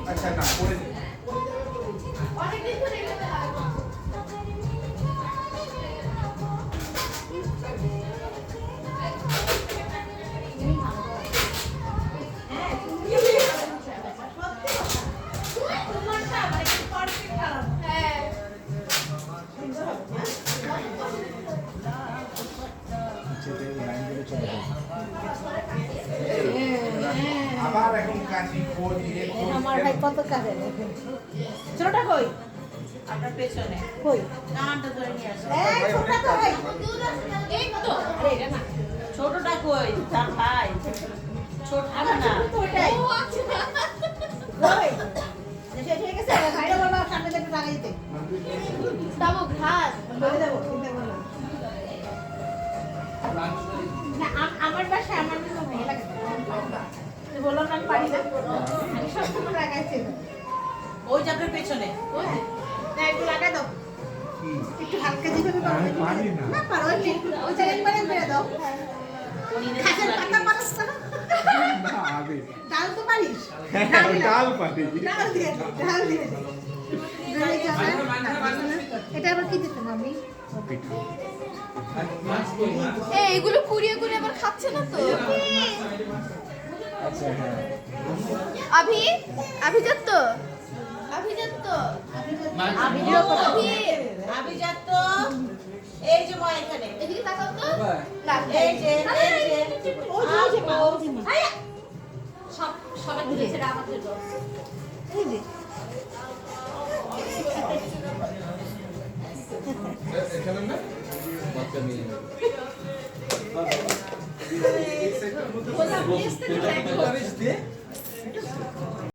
আচ্ছা না করে দিন। অনেকদিন ধরে এগুলো লাগবে। আবার এখন কাশি খোঁজ দিয়ে আমার ভাই কত কাজে ছোটটা কই আপনার পেছনে কই কানটা ধরে নিয়ে আসো। এই ছোটটা কই এই তো আরে এটা না ছোটটা কই তার ভাই ছোটটা না তো ওইটাই ও আচ্ছা কই সে ঠিক আছে ভাইরা বলবা সামনে থেকে লাগাই দিতে দাও ভাত বলে দেবো চিন্তা করো না না আমার বাসায় আমার জন্য ভালো লাগে তো বললাম না আমি পারি না আমি সব সময় লাগাইছি ওই যে আপনার পেছনে না একটু লাগাই দাও একটু হালকা যেভাবে আমি পারি না। না পারো ওই যে একবারে মেরে দাও খাসের পাতা পারস না না আগে ডাল তো পারিস ডাল পারি ডাল দিয়ে দে, ডাল দিয়ে দে। দই যাবে। এটা আবার কি দিতে মামি পিঠা এই এগুলো কুড়িয়ে কুড়িয়ে আবার খাচ্ছে না তো আচ্ছা হ্যাঁ আভি আভিজাত আভিজাত আভিজাত এই যে মা এখানে এদিকে তাকাও তো না এই যে ও যে মা ও যে মা সব সবাই দিয়েছে আমাদের জন্য এই যে এখানে না বাচ্চা নিয়ে বললাম, yes, then you back.